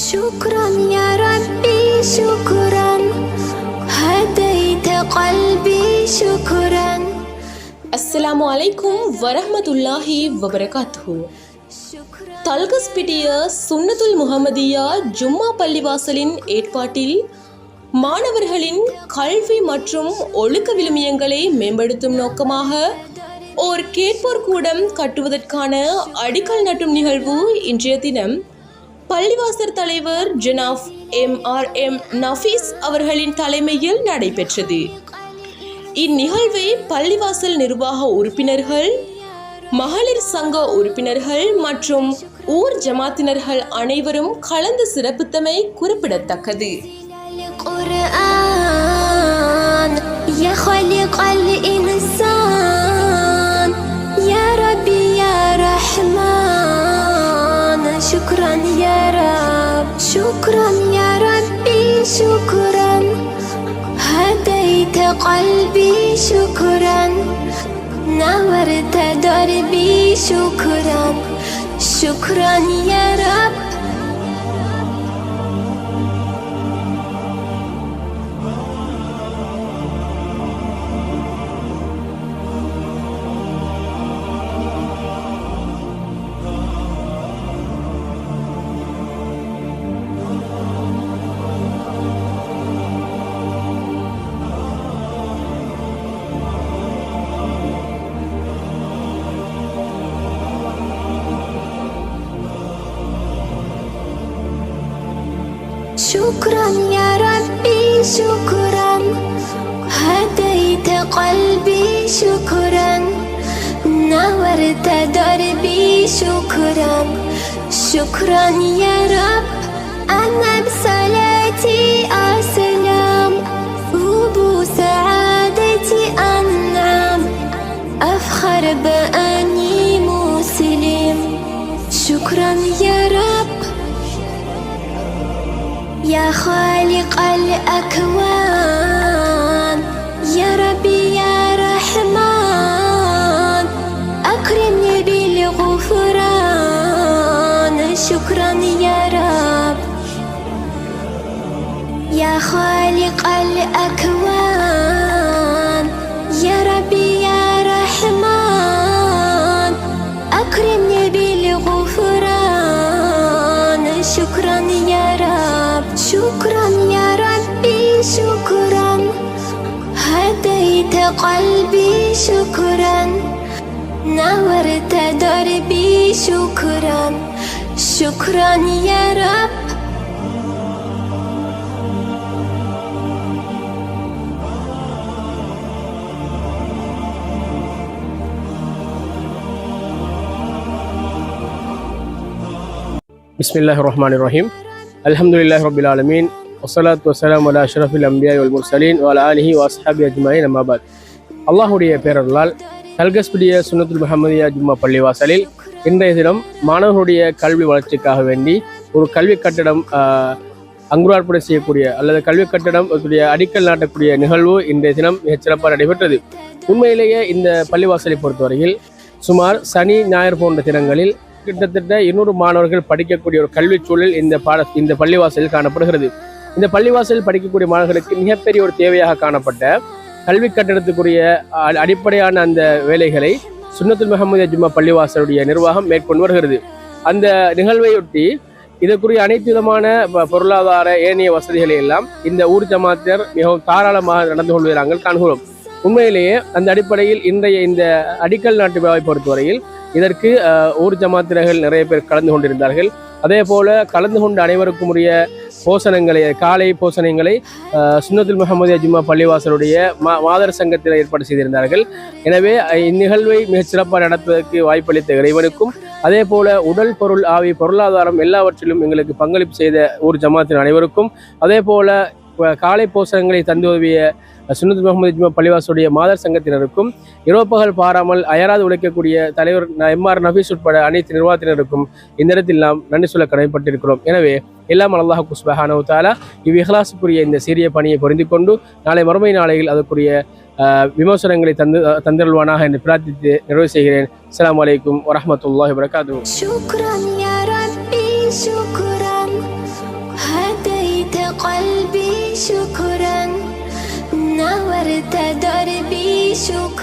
شكرا يا ربي شكرا هديت قلبي شكرا. அஸ்ஸலாமு அலைக்கும் வரஹ்மத்துல்லாஹி வபரகாத்துஹு. தல்கஸ்பிட்டிய சுன்னத்துல் முஹம்மதியா ஜும்மா பள்ளிவாசலின் ஏற்பாட்டில் மாணவர்களின் கல்வி மற்றும் ஒழுக்க விழுமியங்களை மேம்படுத்தும் நோக்கமாக ஓர் கேட்போர் கூடம் கட்டுவதற்கான அடிக்கல் நட்டும் நிகழ்வு இன்றைய தினம் பள்ளிவாசல் தலைவர் ஜனாப் MRM நஃபீஸ் அவர்களின் தலைமையில் நடைபெற்றது. இந்நிகழ்வை பள்ளிவாசல் நிர்வாக உறுப்பினர்கள், மகளிர் சங்க உறுப்பினர்கள் மற்றும் ஊர் ஜமாத்தினர்கள் அனைவரும் கலந்து சிறப்பித்தமை குறிப்பிடத்தக்கது. شكرا يا رب شكرا يا ربي شكرا هديت قلبي شكرا نورت دربي شكرا شكرا يا رب. شكرا يا ربي شكرا هديت قلبي شكرا نورت دربي شكرا شكرا يا رب. أنا بصلاتي أسلم وبسعادتي أنعم أفخر بأني مسلم شكرا يا رب يا خالق الأكوان يا ربي يا رحمن أكرمني بالغفران شكرا يا رب يا خالق الأكوان يا ربي يا رحمن أكرمني بالغفران شكرا يا رب شكرا يا ربي شكرا هديت قلبي شكرا نورت دربي شكرا شكرا يا رب. بسم الله الرحمن الرحيم الحمد لله رب العالمين والصلاة والسلام على أشرف الأنبياء والمرسلين وعلى آله وأصحابه أجمعين أما بعد. அல்லாஹுடைய பேரருளால் தல்கஸ்பிட்டிய சுன்னத்துல் முஹம்மதியா ஜும்மா பள்ளிவாசலில் இன்றைய தினம் மாணவர்களுடைய கல்வி வளர்ச்சிக்காக வேண்டி ஒரு கல்வி கட்டடம் அங்குரார்ப்பணம் செய்யக்கூடிய அல்லது கல்வி கட்டடம் அடிக்கல் நாட்டக்கூடிய நிகழ்வு இன்றைய தினம் மிகச் சிறப்பாக நடைபெற்றது. உண்மையிலேயே இந்த பள்ளிவாசலை பொறுத்தவரையில் சுமார் சனி ஞாயிறு போன்ற தினங்களில் கிட்டத்தட்ட 200 மாணவர்கள் படிக்கக்கூடிய ஒரு கல்வி சூழல் இந்த பள்ளிவாசலில் காணப்படுகிறது. இந்த பள்ளிவாசலில் படிக்கக்கூடிய மாணவர்களுக்கு மிகப்பெரிய ஒரு தேவையாக காணப்பட்ட கல்வி கட்டடத்துக்குரிய அடிப்படையான அந்த வேலைகளை சுன்னத்துல் முஹம்மதியா ஜும்மா பள்ளிவாசலுடைய நிர்வாகம் மேற்கொண்டு வருகிறது. அந்த நிகழ்வையொட்டி இதற்குரிய அனைத்து விதமான பொருளாதார ஏனைய வசதிகளை எல்லாம் இந்த ஊர் ஜமாத்தினர் மிகவும் தாராளமாக நடந்து கொள்வதை நாங்கள் காண்கிறோம். உண்மையிலேயே அந்த அடிப்படையில் இன்றைய இந்த அடிக்கல் நாட்டு விழாவை பொறுத்தவரையில் இதற்கு ஊர் ஜமாத்தினர்கள் நிறைய பேர் கலந்து கொண்டிருந்தார்கள். அதே போல கலந்து கொண்ட அனைவருக்கும் உரிய போசனங்களை, காலை போசனங்களை சுன்னத்துல் முஹம்மதியா ஜும்மா பள்ளிவாசலுடைய மாதர் சங்கத்தில் ஏற்பாடு செய்திருந்தார்கள். எனவே இந்நிகழ்வை மிகச் சிறப்பாக நடத்துவதற்கு வாய்ப்பளித்த இறைவனுக்கும், அதே போல உடல், பொருள், ஆவி, பொருளாதாரம் எல்லாவற்றிலும் எங்களுக்கு பங்களிப்பு செய்த ஊர் ஜமாத்தின் அனைவருக்கும், அதே போல காலை போசனங்களை தந்து உதவிய சுன்னத்துல் முஹம்மதியா ஜும்மா பள்ளிவாசலுடைய மாதர் சங்கத்தினருக்கும், இரவுப்பகல் பாராமல் அயராது உழைக்கக்கூடிய தலைவர் MR நஃபீஸ் உட்பட அனைத்து நிர்வாகத்தினருக்கும் இந்த இடத்தில் நாம் நன்றி சொல்ல கடமைப்பட்டிருக்கிறோம். எனவே எல்லாம் அல்லாஹ் சுப்ஹானஹு வ தஆலா இவ்விஹ்லாஸுக்குரிய இந்த சிறிய பணியை பொருந்தி கொண்டு நாளை மறுமை நாளையில் அதற்குரிய விமர்சனங்களை தந்தருள்வானாக என்று பிரார்த்தித்து நிறைவு செய்கிறேன். அஸ்ஸலாமு அலைக்கும் வரஹ்மத்துல்லாஹி வபரகாத்துஹு. شكرا نورت دربي شكرا